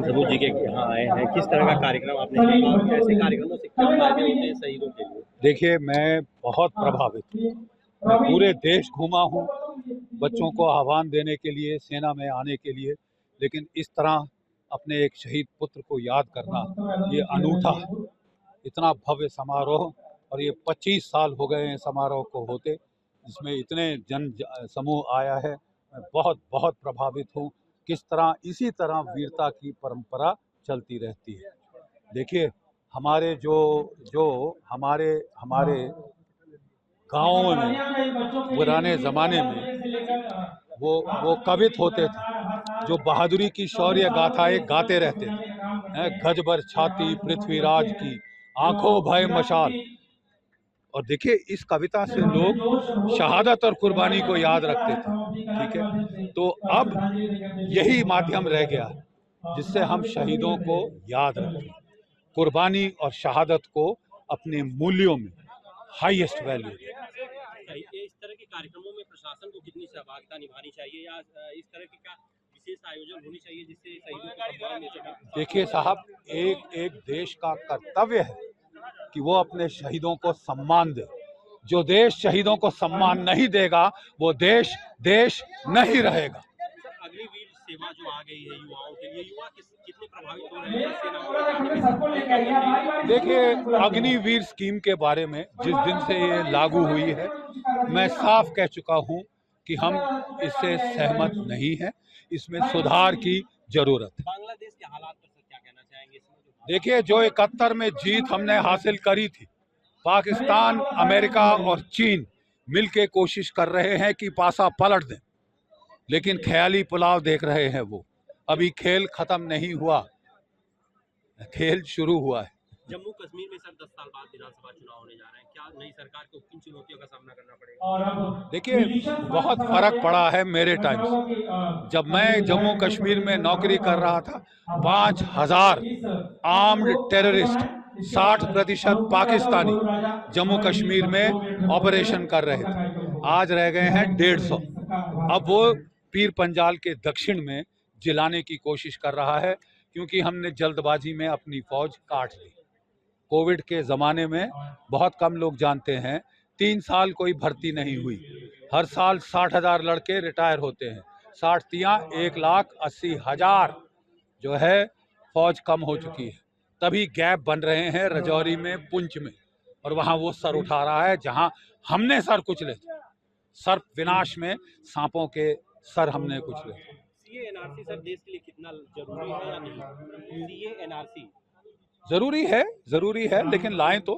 जरूर जी के यहाँ आए हैं, किस तरह का कार्यक्रम आपने देखा और ऐसे कार्यक्रमों से क्या फायदे होते हैं शहीदों के लिए? देखिए, मैं बहुत प्रभावित हूँ। मैं पूरे देश घूमा हूँ बच्चों को आह्वान देने के लिए, सेना में आने के लिए, लेकिन इस तरह अपने एक शहीद पुत्र को याद करना ये अनूठा है। इतना भव्य समारोह, और ये 25 साल हो गए हैं समारोह को होते, जिसमें इतने जन समूह आया है। मैं बहुत बहुत प्रभावित हूँ। किस तरह इसी तरह वीरता की परंपरा चलती रहती है। देखिए, हमारे जो जो हमारे हमारे गाँवों में पुराने ज़माने में वो कवित होते थे, जो बहादुरी की शौर्य गाथाएं गाते रहते थे। गज भर छाती पृथ्वीराज की, आंखों भय मशाल। और देखिए, इस कविता से लोग शहादत और कुर्बानी को याद रखते थे। ठीक है, तो अब यही माध्यम रह गया जिससे हम शहीदों को याद रखें, कुर्बानी और शहादत को अपने मूल्यों में हाईएस्ट वैल्यू दें। इस तरह के कार्यक्रमों में प्रशासन को कितनी सहभागिता निभानी चाहिए, या इस तरह के क्या विशेष आयोजन होनी चाहिए जिससे शहीदों को सम्मान मिल सके? देखिए साहब, एक एक देश का कर्तव्य है कि वो अपने शहीदों को सम्मान दे। जो देश शहीदों को सम्मान नहीं देगा, वो देश देश नहीं रहेगा। अग्निवीर सेवा जो आ गई है युवाओं के लिए, युवा कितने प्रभावित हो रहे हैं सेनाओं में? देखिए, अग्निवीर स्कीम के बारे में जिस दिन से ये लागू हुई है, मैं साफ कह चुका हूं कि हम इससे सहमत नहीं हैं। इसमें सुधार की जरूरत है। बांग्लादेश के हालात पर सर क्या कहना चाहेंगे इसमें? देखिए, जो 71 में जीत हमने हासिल करी थी, पाकिस्तान, अमेरिका और चीन मिलके कोशिश कर रहे हैं कि पासा पलट दें, लेकिन ख्याली पुलाव देख रहे हैं वो। अभी खेल खत्म नहीं हुआ, खेल शुरू हुआ है। जम्मू कश्मीर में सर 10 साल बाद विधानसभा चुनाव होने जा रहे हैं, क्या नई सरकार को किन चुनौतियों का सामना करना पड़ेगा? देखिए, बहुत फर्क पड़ा है मेरे टाइम से। जब मैं जम्मू कश्मीर में नौकरी कर रहा था, 5000 आर्म्ड टेररिस्ट, 60% पाकिस्तानी जम्मू कश्मीर में ऑपरेशन कर रहे थे। आज रह गए हैं 150। अब वो पीर पंजाल के दक्षिण में जिलाने की कोशिश कर रहा है, क्योंकि हमने जल्दबाजी में अपनी फौज काट ली। कोविड के ज़माने में बहुत कम लोग जानते हैं, 3 साल कोई भर्ती नहीं हुई। हर साल 60,000 लड़के रिटायर होते हैं। 60 तियाँ 1,80,000 जो है फौज कम हो चुकी है। तभी गैप बन रहे हैं रजौरी में, पुंछ में, और वहाँ वो सर उठा रहा है जहाँ हमने सर कुचले थे। सर्प विनाश में सांपों के सर हमने कुचले थे। सीए एनआरसी सर देश के लिए कितना जरूरी है या नहीं? सीए एनआरसी ज़रूरी है, लेकिन लाएं तो,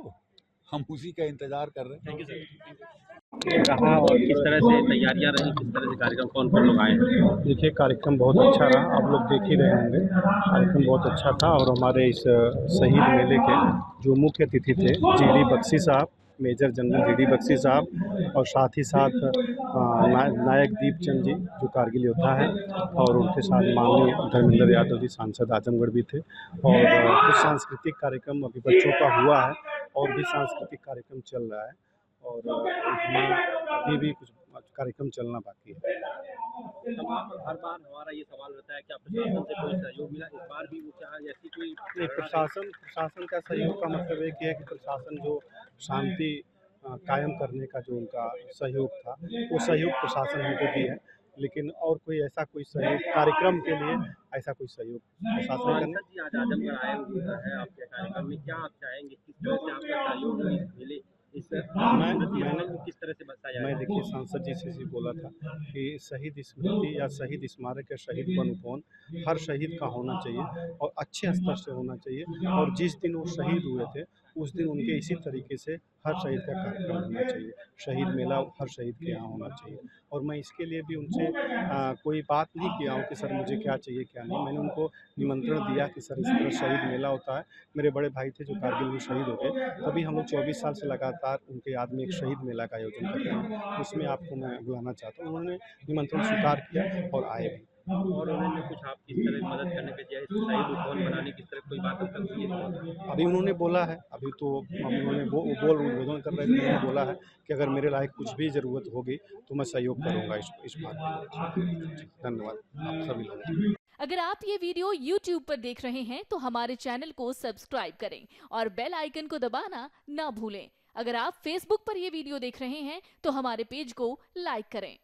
हम उसी का इंतजार कर रहे हैं। Thank you sir. कहाँ और किस तरह से तैयारियां रही, किस तरह से कार्यक्रम, कौन कौन लोग आए हैं? देखिए, कार्यक्रम बहुत अच्छा रहा, आप लोग देख ही रहे होंगे। कार्यक्रम बहुत अच्छा था, और हमारे इस शहीद मेले के जो मुख्य अतिथि थे, जीडी बख्शी साहब, मेजर जनरल जीडी बख्शी साहब, और साथ ही साथ नायक दीपचंद जी जो कारगिल योद्धा हैं, और उनके साथ माननीय धर्मेंद्र यादव जी सांसद आजमगढ़ भी थे। और कुछ सांस्कृतिक कार्यक्रम अभी बच्चों का हुआ है, और भी सांस्कृतिक कार्यक्रम चल रहा है, और अभी भी कुछ कार्यक्रम चलना बाकी है। हर बार हमारा ये सवाल रहता है कि प्रशासन से कोई सहयोग मिला, इस बार भी वो क्या ऐसी कोई? प्रशासन का सहयोग का मतलब एक है कि प्रशासन जो शांति कायम करने का जो उनका सहयोग था, वो सहयोग प्रशासन हमको दी है, लेकिन और कोई ऐसा कोई सहयोग कार्यक्रम के लिए ऐसा कोई सहयोग प्रशासन का नहीं। जी आज आजमगढ़ आए हुए हैं आपके कार्यक्रम में, क्या आप चाहेंगे किस तरह से आपका सहयोग मिले, मैंने किस तरह से बताया? मैं देखिए, सांसद जी से बोला था कि शहीद स्मृति या शहीद स्मारक या शहीद वन उपवन हर शहीद का होना चाहिए, और अच्छे स्तर से होना चाहिए, और जिस दिन वो शहीद हुए थे उस दिन उनके इसी तरीके से हर शहीद का कार्यक्रम होना चाहिए। शहीद मेला हर शहीद के यहाँ होना चाहिए, और मैं इसके लिए भी उनसे कोई बात नहीं किया हूँ कि सर मुझे क्या चाहिए क्या नहीं। मैंने उनको निमंत्रण दिया कि सर इस तरह शहीद मेला होता है, मेरे बड़े भाई थे जो कारगिल में शहीद हो गए, तभी हम लोग 24 साल से लगातार उनके याद में एक शहीद मेला का आयोजन करते हैं, उसमें आपको मैं बुलाना चाहता हूँ। उन्होंने निमंत्रण स्वीकार किया और आए भी। और उन्होंने कुछ आप किस तरह मदद करने के लिए शहीद उपवन बनाने की तरफ कोई बात तक की है? अभी उन्होंने बोला है, अभी तो उन्होंने बोल उद्बोधन कर रहे थे, उन्होंने बोला है कि अगर मेरे लायक कुछ भी ज़रूरत होगी तो मैं सहयोग करूँगा इस बात में। धन्यवाद आप सभी लोगों का। अगर आप ये वीडियो YouTube पर देख रहे हैं तो हमारे चैनल को सब्सक्राइब करें और बेल आइकन को दबाना ना भूलें। अगर आप Facebook पर ये वीडियो देख रहे हैं तो हमारे पेज को लाइक करें।